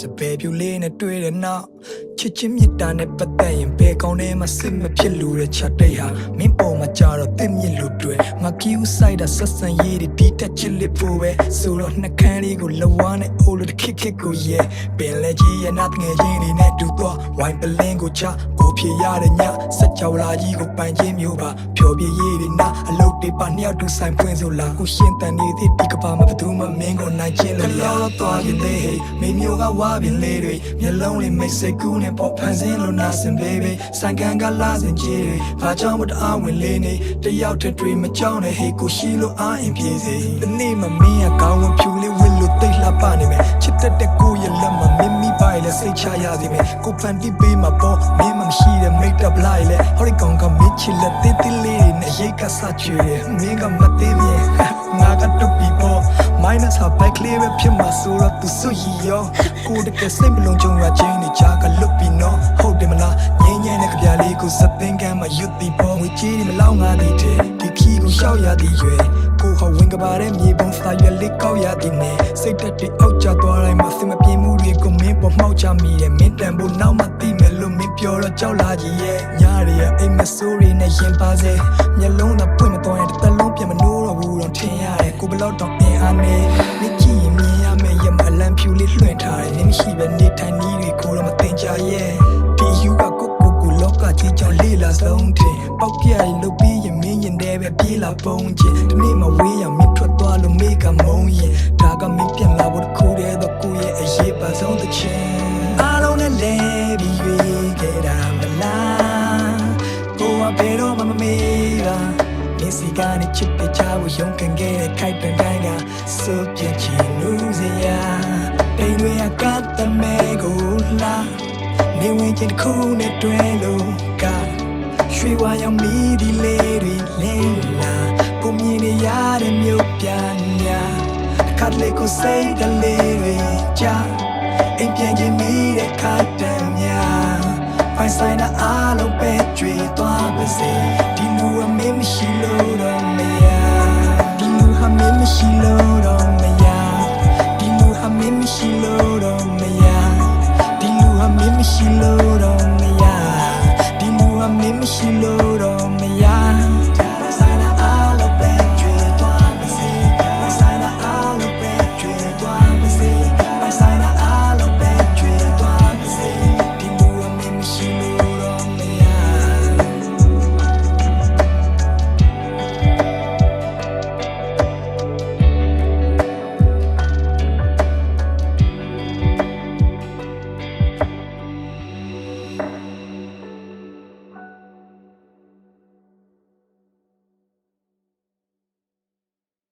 စပယ်ပြူလေးနဲ့တွေ့တဲ့နောက်ချစ်ချင်းမြတ်တာနဲ့ပတ်သက်ရင်ဘယ်ကောင်းထဲမှာစစ်မဖြစ်လို့တဲ့ချက်တိတ်ဟာမင်းပေါ်မှာကြတော့တစ်မြစ်လို့တွေ့ငါကီးဦးဆိုင်တာဆက်ဆံရေးတွေဒီတက်ချစ်လေးပို့ပဲဆိုတော့နှကန်းလေးကိုလဝါနဲ့အိုးလို့ခစ်ကိုရဲ့ပင်လဲကြီးရဲ့နာငယ်ချင်းတွေနဲ့တူတော့ဝိုင်းပလင်းကိုချကိုဖြေရတဲ့ညစက်ကြောလာကြီးကိုပိုင်ချင်းမျိုးပါဖြောပြရေးတွေနာအလုပ်တွေပါနှစ်ယောက်တူဆိုင်ဖွင့်ဆိုလာကိုရှင်တန်နေသည့်ဒီကပါမှာဘသူမှမင်းကိုနိုင်ချင်းလို့ရတော့သွားပြီလေမိမျိုးကဝါပင်လေးတွေမျက်လုံးလေးမိတ်ဆက်ကူးနဲ့ပေါ်ဖန်ဆင်းလို့နာစင် baby ဆိုင်ကန်ကလာစင်ကြီးတွေဘာကြောင့်မတအားဝင်လေးနေတယောက်တည်းတွေ့မကြောက်နဲ့ဟေးကိုရှိလို့အားရင်ပြေစေဒီနေ့မှမင်းကကောင်းဝင်ဖြူလေးဝစ်လို့တိတ်လှပနေမယ်ချစ်တဲ့ကိုရဲ့လက်မှာမင်းမိပါလေစိတ်ချရစီမယ်ကိုဖန်တီးပေးမှာပေါ့မင်းမရှိတဲ့ make up လိုက်လေဟောဒီကောင်ကမစ်ချစ်လက်တေးတေးလေးနဲ့ရိတ်ကစားချွေမင်းကမသေးမြဲငါကတူပြီးပေါ့ minus ဟာ back clear ပဲဖြစ်မှာဆိုတော့သူစွရီရောကိုတကယ်စိတ်မလုံးကြုံရချင်းနေချာကလွတ်ပြီးနော်ဟုတ်တယ်မလားငင်းငင်းတဲ့ကြပြလေးကိုစပင်းကမ်းမှာရွတ်ပြီးပေါ့ငွေကြီးတွေမလောက်ငါသည်တဲ့ဒီခီကိုရှောက်ရသည်ရွယ်ကိုဟောဝင်ကပါတဲ့မြေပုံစတာရွယ်လေးကောက်ရသည်နဲ့စိတ်တက်တွေအောက်ကျသွားတိုင်းမှာစင်မပြေမှုတွေကိုမင်းပေါ်မှောက်ချမိတယ်မင်းတန်ဖို့နောက်မှသိမယ်လို့မင်းပြောတော့ကြောက်လာကြီးရဲ့ညတွေရဲ့အိမ်မဆိုးတွေနဲ့ရင်ပါစေမျက်လုံးသာပွင့်မသွားရင်တစ်သက်လုံးပြန်မနိုးတော့ဘူးတော့ထင်ရတယ်ကိုဘလောက်တော့အင်အားနေမြင်ကြည့်ရင်မြင်ရမယ်ရမအလံဖြူလေးလွှင့်ထားတယ်နင်းမရှိပဲနေထိုင်နည်းတွေကိုတော့မတင်ကြရဲ့ဒီယူကကိုလောကကြီးကြောင့်လေးလာဆုံးတင်ပေါက်ပြရင်လုတ်ပြီးရင်မင်းရင်တဲ့ပဲပြေးလာပုံးချင်ဒီနေ့မှဝေးရမင်းထွက်သွားလို့မေးကမုံရင်ဒါကမင်းပြန်လာဖို့တခုတည်းတော့ကိုရဲ့အရေးပါဆုံးတစ်ချက်အားလုံးနဲ့လဲပြီးရွေးခဲ့တာမလားကိုကဘယ်တော့မှမမေးပါမျက်စိကနေချစ်တဲ့ချာကိုရုံးကန်ခဲ့တဲ့ခိုက်ပန်တိုင်းကစိုးပြချင်လို့စရာတိမ်တွေကကတ်တမဲကိုလာနေဝင်ချင်းတစ်ခုနဲ့တွဲလို့ကရွှေဝါရောင်မီဒီလေးတွေလဲလာကိုမြင်နေရတဲ့မြို့ပြန်ညာခတ်လေးကိုစိတ်ကလေးတွေကြာအိမ်ပြန်ချင်းမိတဲ့ခတ်တမ်းများဖိုင်ဆိုင်တာအားလုံးပဲကြွေသွားပါစေဒီလူကမင်းမရှိလို့တော့မရဒီလူဟာမင်းမရှိလို့တော့မရဒီလူဟာမင်းမရှိလို့တော့မရဒီလူဟာမင်းမရှိလို့တော့မရဒီလူဟာမင်းမရှိလို့တော့မရ